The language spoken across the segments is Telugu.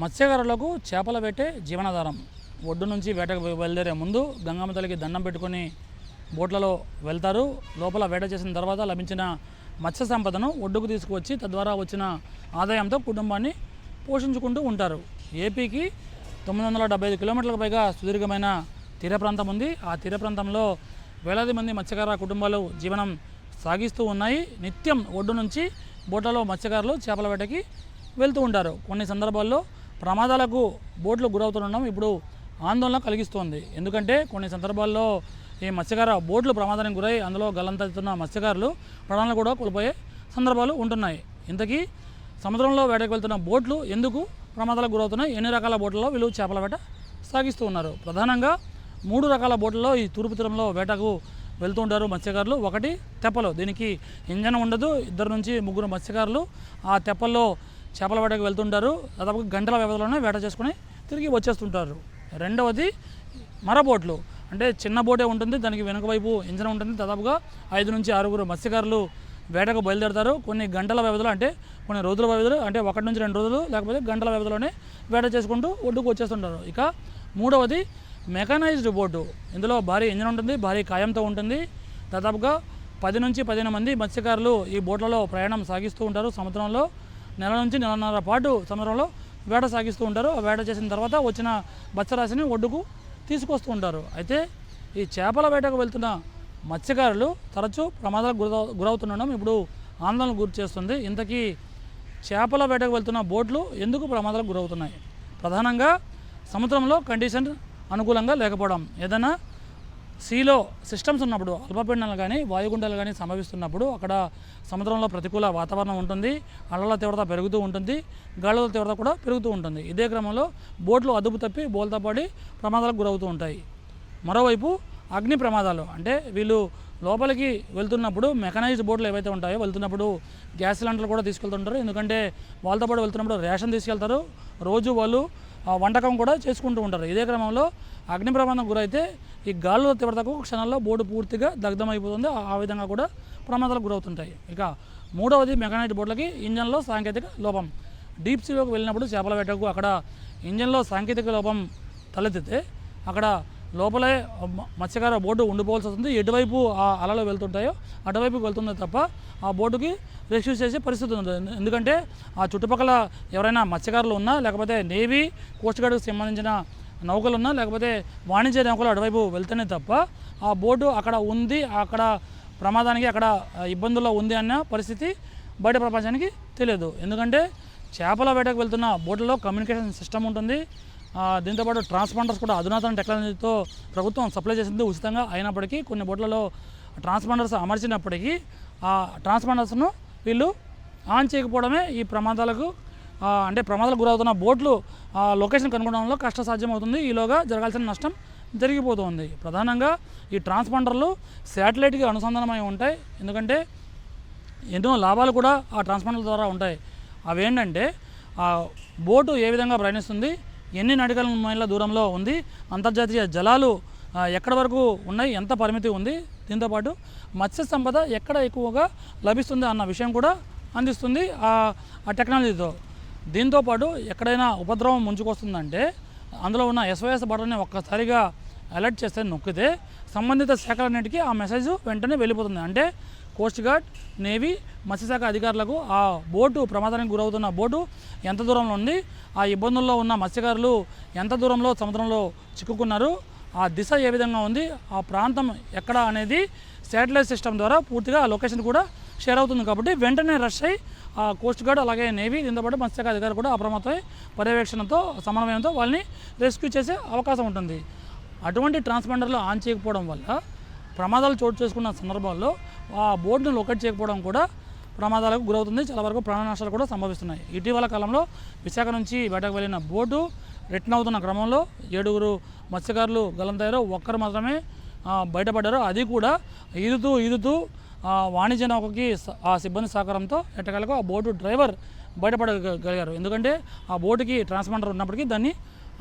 మత్స్యకారులకు చేపల వేటే జీవనాధారం. ఒడ్డు నుంచి వేటకు బయలుదేరే ముందు గంగమ్మ తల్లికి దండం పెట్టుకొని బోట్లలో వెళ్తారు. లోపల వేట చేసిన తర్వాత లభించిన మత్స్య సంపదను ఒడ్డుకు తీసుకువచ్చి తద్వారా వచ్చిన ఆదాయంతో కుటుంబాన్ని పోషించుకుంటూ ఉంటారు. ఏపీకి 975 కిలోమీటర్లకు పైగా సుదీర్ఘమైన తీర ప్రాంతం ఉంది. ఆ తీర ప్రాంతంలో వేలాది మంది మత్స్యకార కుటుంబాలు జీవనం సాగిస్తూ ఉన్నాయి. నిత్యం ఒడ్డు నుంచి బోట్లలో మత్స్యకారులు చేపల వేటకి వెళ్తూ ఉంటారు. కొన్ని సందర్భాల్లో ప్రమాదాలకు బోట్లు గురవుతుండడం ఇప్పుడు ఆందోళన కలిగిస్తోంది. ఎందుకంటే కొన్ని సందర్భాల్లో ఈ మత్స్యకార బోట్లు ప్రమాదానికి గురై అందులో గల్లంతెత్తున్న మత్స్యకారులు ప్రాణాలు కూడా కోల్పోయే సందర్భాలు ఉంటున్నాయి. ఇంతకీ సముద్రంలో వేటకు వెళ్తున్న బోట్లు ఎందుకు ప్రమాదాలకు గురవుతున్నాయి? ఎన్ని రకాల బోట్లలో వీళ్ళు చేపల వేట సాగిస్తూ ఉన్నారు? ప్రధానంగా 3 రకాల బోట్లలో ఈ తూర్పు తీరంలో వేటకు వెళ్తూ ఉంటారు మత్స్యకారులు. ఒకటి తెప్పలు, దీనికి ఇంజన్ ఉండదు. 2 నుంచి 3 మత్స్యకారులు ఆ తెప్పల్లో చేపల వేటకు వెళ్తుంటారు. దాదాపు గంటల వ్యవధిలోనే వేట చేసుకుని తిరిగి వచ్చేస్తుంటారు. రెండవది మరబోట్లు, అంటే చిన్న బోటే ఉంటుంది, దానికి వెనుక వైపు ఇంజన్ ఉంటుంది. దాదాపుగా 5 నుంచి 6 మత్స్యకారులు వేటకు బయలుదేరతారు. కొన్ని గంటల వ్యవధిలో, అంటే కొన్ని రోజుల వ్యవధిలో, అంటే 1 నుంచి 2 రోజులు లేకపోతే గంటల వ్యవధిలోనే వేట చేసుకుంటూ ఒడ్డుకు వచ్చేస్తుంటారు. ఇక మూడవది మెకనైజ్డ్ బోటు. ఇందులో భారీ ఇంజన్ ఉంటుంది, భారీ కాయంతో ఉంటుంది. దాదాపుగా 10 నుంచి 15 మంది మత్స్యకారులు ఈ బోట్లలో ప్రయాణం సాగిస్తూ ఉంటారు. సముద్రంలో నెల నుంచి నెలన్నర పాటు సముద్రంలో వేట సాగిస్తూ ఉంటారు. ఆ వేట చేసిన తర్వాత వచ్చిన మత్స్యరాశిని ఒడ్డుకు తీసుకొస్తూ ఉంటారు. అయితే ఈ చేపల వేటకు వెళ్తున్న మత్స్యకారులు తరచూ ప్రమాదాలకు గురవుతుండడం ఇప్పుడు ఆందోళన గురి చేస్తుంది. ఇంతకీ చేపల వేటకు వెళ్తున్న బోట్లు ఎందుకు ప్రమాదాలకు గురవుతున్నాయి? ప్రధానంగా సముద్రంలో కండిషన్ అనుకూలంగా లేకపోవడం, ఏదైనా సీలో సిస్టమ్స్ ఉన్నప్పుడు, అల్పపీడనాలు కానీ వాయుగుండాలు కానీ సంభవిస్తున్నప్పుడు అక్కడ సముద్రంలో ప్రతికూల వాతావరణం ఉంటుంది, అలల తీవ్రత పెరుగుతూ ఉంటుంది, గాలుల తీవ్రత కూడా పెరుగుతూ ఉంటుంది. ఇదే క్రమంలో బోట్లు అదుపు తప్పి బోల్తా పడి ప్రమాదాలకు గురవుతూ ఉంటాయి. మరోవైపు అగ్ని ప్రమాదాలు, అంటే వీళ్ళు లోపలికి వెళ్తున్నప్పుడు మెకనైజ్డ్ బోట్లు ఏవైతే ఉంటాయో వెళ్తున్నప్పుడు గ్యాస్ సిలిండర్లు కూడా తీసుకెళ్తుంటారు. ఎందుకంటే వాళ్ళతో పాటు వెళ్తున్నప్పుడు రేషన్ తీసుకెళ్తారు, రోజు వాళ్ళు వంటకం కూడా చేసుకుంటూ ఉంటారు. ఇదే క్రమంలో అగ్ని ప్రమాదం గురైతే ఈ గాలుల తీవ్రతకు క్షణాల్లో బోటు పూర్తిగా దగ్ధమైపోతుంది. ఆ విధంగా కూడా ప్రమాదాలకు గురవుతుంటాయి. ఇక మూడవది మెకానైజ్డ్ బోట్లకి ఇంజన్లో సాంకేతిక లోపం. డీప్ సీలోకి వెళ్ళినప్పుడు చేపల వేటకు అక్కడ ఇంజన్లో సాంకేతిక లోపం తలెత్తితే అక్కడ లోపలే మత్స్యకార బోటు ఉండిపోవాల్సి వస్తుంది. ఎటువైపు ఆ అలలు వెళ్తుంటాయో అటువైపుకి వెళ్తుంది తప్ప ఆ బోటుకి రెస్క్యూ చేసే పరిస్థితి ఉంటుంది. ఎందుకంటే ఆ చుట్టుపక్కల ఎవరైనా మత్స్యకారులు ఉన్నా, లేకపోతే నేవీ, కోస్ట్ గార్డ్కి సంబంధించిన నౌకలు ఉన్నా, లేకపోతే వాణిజ్య నౌకలు అటువైపు వెళ్తేనే తప్ప ఆ బోటు అక్కడ ఉంది, అక్కడ ప్రమాదానికి అక్కడ ఇబ్బందుల్లో ఉంది అన్న పరిస్థితి బయట ప్రపంచానికి తెలియదు. ఎందుకంటే చేపల వేటకు వెళ్తున్న బోట్లలో కమ్యూనికేషన్ సిస్టమ్ ఉంటుంది. దీంతోపాటు ట్రాన్స్పాండర్స్ కూడా అధునాతన టెక్నాలజీతో ప్రభుత్వం సప్లై చేసింది ఉచితంగా. అయినప్పటికీ కొన్ని బోట్లలో ట్రాన్స్పాండర్స్ అమర్చినప్పటికీ ఆ ట్రాన్స్పాండర్స్ను వీళ్ళు ఆన్ చేయకపోవడమే ఈ ప్రమాదాలకు, అంటే ప్రమాదాలకు గురవుతున్న బోట్లు లొకేషన్ కనుగొనడంలో కష్టసాధ్యం అవుతుంది. ఈలోగా జరగాల్సిన నష్టం జరిగిపోతుంది. ప్రధానంగా ఈ ట్రాన్స్పాండర్లు శాటిలైట్కి అనుసంధానమై ఉంటాయి. ఎందుకంటే ఎన్నో లాభాలు కూడా ఆ ట్రాన్స్పాండర్ల ద్వారా ఉంటాయి. అవేంటంటే ఆ బోటు ఏ విధంగా ప్రయాణిస్తుంది, ఎన్ని నాటికల మైళ్ళ దూరంలో ఉంది, అంతర్జాతీయ జలాలు ఎక్కడి వరకు ఉన్నాయి, ఎంత పరిమితి ఉంది, దీంతోపాటు మత్స్య సంపద ఎక్కడ ఎక్కువగా లభిస్తుంది అన్న విషయం కూడా అందిస్తుంది ఆ టెక్నాలజీతో. దీంతోపాటు ఎక్కడైనా ఉపద్రవం ముంచుకొస్తుందంటే అందులో ఉన్న SOS బటన్ని ఒక్కసారిగా అలర్ట్ చేస్తే నొక్కితే సంబంధిత శాఖలన్నిటికీ ఆ మెసేజ్ వెంటనే వెళ్ళిపోతుంది. అంటే కోస్ట్ గార్డ్, నేవీ, మత్స్యశాఖ అధికారులకు ఆ బోటు ప్రమాదానికి గురవుతున్న బోటు ఎంత దూరంలో ఉంది, ఆ ఇబ్బందుల్లో ఉన్న మత్స్యకారులు ఎంత దూరంలో సముద్రంలో చిక్కుకున్నారు, ఆ దిశ ఏ విధంగా ఉంది, ఆ ప్రాంతం ఎక్కడ అనేది శాటిలైట్ సిస్టమ్ ద్వారా పూర్తిగా ఆ లొకేషన్ కూడా షేర్ అవుతుంది. కాబట్టి వెంటనే రష్ అయ్యి ఆ కోస్ట్ గార్డ్ అలాగే నేవీ, దీంతోపాటు మత్స్యశాఖ అధికారులు కూడా అప్రమత్తమై పర్యవేక్షణతో సమన్వయంతో వాళ్ళని రెస్క్యూ చేసే అవకాశం ఉంటుంది. అటువంటి ట్రాన్స్పాండర్లు ఆన్ చేయకపోవడం వల్ల ప్రమాదాలు చోటు చేసుకున్న సందర్భాల్లో ఆ బోర్డును లొకేట్ చేయకపోవడం కూడా ప్రమాదాలకు గురవుతుంది. చాలా వరకు ప్రాణ నష్టాలు కూడా సంభవిస్తున్నాయి. ఇటీవల కాలంలో విశాఖ నుంచి వేటకు వెళ్ళిన బోటు రిటర్న్ అవుతున్న క్రమంలో 7 మత్స్యకారులు గల్లంతయ్యారు. 1 మాత్రమే బయటపడ్డారు. అది కూడా ఈదుతూ వాణిజ్య నౌకకి ఆ సిబ్బంది సహకారంతో ఎట్టకేలకు ఆ బోటు డ్రైవర్ బయటపడగలిగారు. ఎందుకంటే ఆ బోటుకి ట్రాన్స్పాండర్ ఉన్నప్పటికీ దాన్ని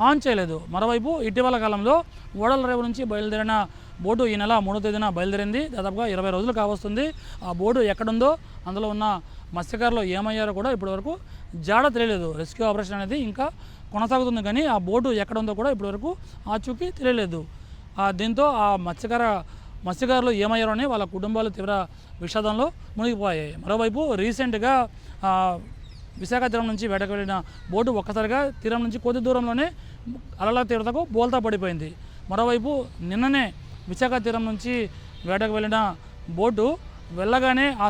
ఆన్ చేయలేదు. మరోవైపు ఇటీవల కాలంలో ఓడల రేవు నుంచి బయలుదేరిన బోటు ఈ నెల 3వ తేదీన బయలుదేరింది. దాదాపుగా 20 రోజులు కావస్తుంది. ఆ బోటు ఎక్కడుందో, అందులో ఉన్న మత్స్యకారులు ఏమయ్యారో కూడా ఇప్పటివరకు జాడ తెలియలేదు. రెస్క్యూ ఆపరేషన్ అనేది ఇంకా కొనసాగుతుంది, కానీ ఆ బోటు ఎక్కడ ఉందో కూడా ఇప్పటివరకు ఆచూకీ తెలియలేదు. దీంతో ఆ మత్స్యకారులు ఏమయ్యారో అని వాళ్ళ కుటుంబాలు తీవ్ర విషాదంలో మునిగిపోయాయి. మరోవైపు రీసెంట్గా విశాఖ తీరం నుంచి వేటకు వెళ్ళిన బోటు ఒక్కసారిగా తీరం నుంచి కొద్ది దూరంలోనే అలల తీవ్రతకు బోల్తా పడిపోయింది. మరోవైపు నిన్ననే విశాఖ తీరం నుంచి వేటకు వెళ్ళిన బోటు వెళ్ళగానే ఆ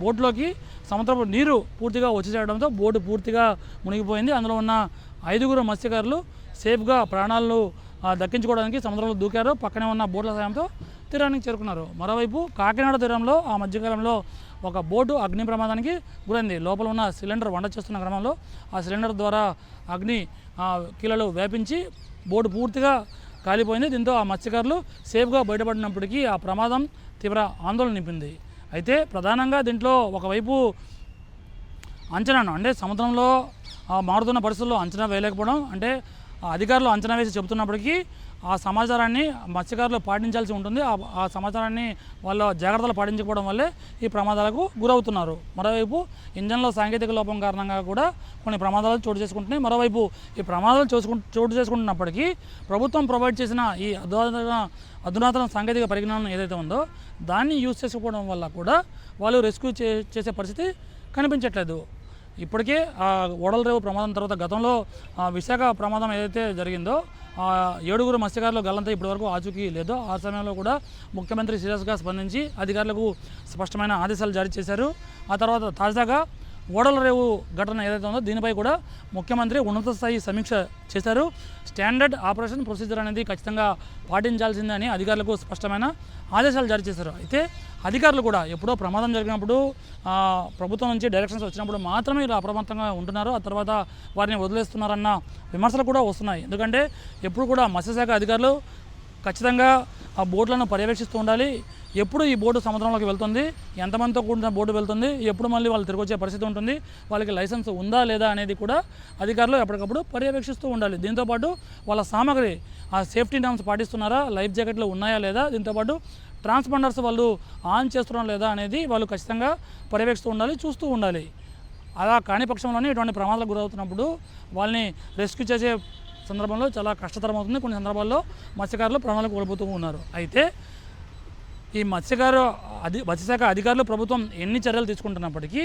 బోట్లోకి సముద్రపు నీరు పూర్తిగా వచ్చి చేరడంతో బోటు పూర్తిగా మునిగిపోయింది. అందులో ఉన్న 5 మత్స్యకారులు సేఫ్గా ప్రాణాలను దక్కించుకోవడానికి సముద్రంలో దూకారు. పక్కనే ఉన్న బోట్ల సాయంతో తీరానికి చేరుకున్నారు. మరోవైపు కాకినాడ తీరంలో ఆ మధ్యకాలంలో ఒక బోటు అగ్ని ప్రమాదానికి గురైంది. లోపల ఉన్న సిలిండర్ వంట చేస్తున్న క్రమంలో ఆ సిలిండర్ ద్వారా అగ్ని కీలలు వ్యాపించి బోటు పూర్తిగా కాలిపోయింది. దీంతో ఆ మత్స్యకారులు సేఫ్గా బయటపడినప్పటికీ ఆ ప్రమాదం తీవ్ర ఆందోళన నింపింది. అయితే ప్రధానంగా దీంట్లో ఒకవైపు అంచనాను, అంటే సముద్రంలో మారుతున్న పరిస్థితుల్లో అంచనా వేయలేకపోవడం, అంటే అధికారులు అంచనా వేసి చెబుతున్నప్పటికీ ఆ సమాచారాన్ని మత్స్యకారులు పాటించాల్సి ఉంటుంది. ఆ సమాచారాన్ని వాళ్ళ జాగ్రత్తలు పాటించకపోవడం వల్లే ఈ ప్రమాదాలకు గురవుతున్నారు. మరోవైపు ఇంజన్లో సాంకేతిక లోపం కారణంగా కూడా కొన్ని ప్రమాదాలు చోటు చేసుకుంటున్నాయి. మరోవైపు ఈ ప్రమాదాలు చోటు చేసుకుంటున్నప్పటికీ ప్రభుత్వం ప్రొవైడ్ చేసిన ఈ అధునాతన సాంకేతిక పరిజ్ఞానం ఏదైతే ఉందో దాన్ని యూజ్ చేసుకోవడం వల్ల కూడా వాళ్ళు రెస్క్యూ చేసే పరిస్థితి కనిపించట్లేదు. ఇప్పటికే ఓడలరేవు ప్రమాదం తర్వాత గతంలో విశాఖ ప్రమాదం ఏదైతే జరిగిందో 7 మత్స్యకారులు గల్లంతా ఇప్పటివరకు ఆచూకీ లేదో ఆ సమయంలో కూడా ముఖ్యమంత్రి సీరియస్గా స్పందించి అధికారులకు స్పష్టమైన ఆదేశాలు జారీ చేశారు. ఆ తర్వాత తాజాగా ఓడలరేవు ఘటన ఏదైతే ఉందో దీనిపై కూడా ముఖ్యమంత్రి ఉన్నత స్థాయి సమీక్ష చేశారు. స్టాండర్డ్ ఆపరేషన్ ప్రొసీజర్ అనేది ఖచ్చితంగా పాటించాల్సిందని అధికారులకు స్పష్టమైన ఆదేశాలు జారీ చేశారు. అయితే అధికారులు కూడా ఎప్పుడో ప్రమాదం జరిగినప్పుడు ప్రభుత్వం నుంచి డైరెక్షన్స్ వచ్చినప్పుడు మాత్రమే ఇలా అప్రమత్తంగా ఉంటున్నారు. ఆ తర్వాత వారిని వదిలేస్తున్నారన్న విమర్శలు కూడా వస్తున్నాయి. ఎందుకంటే ఎప్పుడు కూడా మత్స్యశాఖ అధికారులు ఖచ్చితంగా ఆ బోట్లను పర్యవేక్షిస్తూ ఉండాలి. ఎప్పుడు ఈ బోటు సముద్రంలోకి వెళ్తుంది, ఎంతమందితో కూడిన బోటు వెళ్తుంది, ఎప్పుడు మళ్ళీ వాళ్ళు తిరిగి వచ్చే పరిస్థితి ఉంటుంది, వాళ్ళకి లైసెన్స్ ఉందా లేదా అనేది కూడా అధికారులు ఎప్పటికప్పుడు పర్యవేక్షిస్తూ ఉండాలి. దీంతోపాటు వాళ్ళ సామాగ్రి ఆ సేఫ్టీ నామ్స్ పాటిస్తున్నారా, లైఫ్ జాకెట్లు ఉన్నాయా లేదా, దీంతోపాటు ట్రాన్స్పాండర్స్ వాళ్ళు ఆన్ చేస్తున్నారా లేదా అనేది వాళ్ళు ఖచ్చితంగా పర్యవేక్షిస్తూ ఉండాలి, చూస్తూ ఉండాలి. అలా కాని పక్షంలోనే ఇటువంటి ప్రమాదాలకు గురవుతున్నప్పుడు వాళ్ళని రెస్క్యూ చేసే సందర్భంలో చాలా కష్టతరం అవుతుంది. కొన్ని సందర్భాల్లో మత్స్యకారులు ప్రాణాలు కోల్పోతూ ఉన్నారు. అయితే ఈ మత్స్యశాఖ అధికారులు ప్రభుత్వం ఎన్ని చర్యలు తీసుకుంటున్నప్పటికీ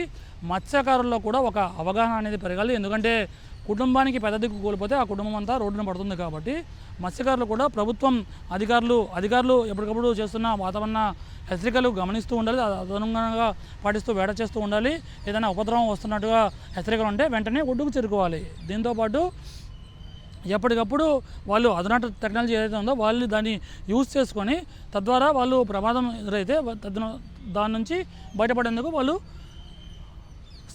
మత్స్యకారుల్లో కూడా ఒక అవగాహన అనేది పెరగాలి. ఎందుకంటే కుటుంబానికి పెద్ద దిక్కు కోల్పోతే ఆ కుటుంబం అంతా రోడ్డున పడుతుంది. కాబట్టి మత్స్యకారులు కూడా ప్రభుత్వం అధికారులు ఎప్పటికప్పుడు చేస్తున్న వాతావరణ హెచ్చరికలు గమనిస్తూ ఉండాలి, అనుగుణంగా పాటిస్తూ వేట చేస్తూ ఉండాలి. ఏదైనా ఉపద్రవం వస్తున్నట్టుగా హెచ్చరికలు ఉంటే వెంటనే ఒడ్డుకు చేరుకోవాలి. దీంతోపాటు ఎప్పటికప్పుడు వాళ్ళు అధునాతన టెక్నాలజీ ఏదైతే ఉందో వాళ్ళు దాన్ని యూజ్ చేసుకొని తద్వారా వాళ్ళు ప్రమాదం ఎదురైతే దాని నుంచి బయటపడేందుకు వాళ్ళు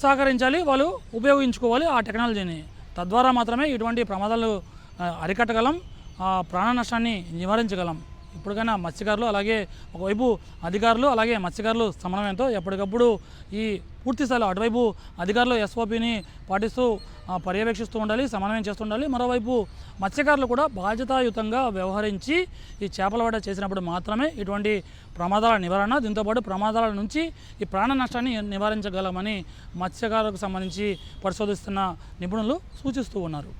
సహకరించాలి, వాళ్ళు ఉపయోగించుకోవాలి ఆ టెక్నాలజీని. తద్వారా మాత్రమే ఇటువంటి ప్రమాదాలు అరికట్టగలం, ప్రాణ నష్టాన్ని నివారించగలం. ఇప్పటికైనా మత్స్యకారులు అలాగే ఒకవైపు అధికారులు అలాగే మత్స్యకారులు సమన్వయంతో ఎప్పటికప్పుడు ఈ పూర్తిస్థాయిలో అటువైపు అధికారులు ఎస్ఓపిని పాటిస్తూ పర్యవేక్షిస్తూ ఉండాలి, సమన్వయం చేస్తూ ఉండాలి. మరోవైపు మత్స్యకారులు కూడా బాధ్యతాయుతంగా వ్యవహరించి ఈ చేపల వేట చేసినప్పుడు మాత్రమే ఇటువంటి ప్రమాదాల నివారణ, దీంతోపాటు ప్రమాదాల నుంచి ఈ ప్రాణ నష్టాన్ని నివారించగలమని మత్స్యకారులకు సంబంధించి పరిశోధిస్తున్న నిపుణులు సూచిస్తూ ఉన్నారు.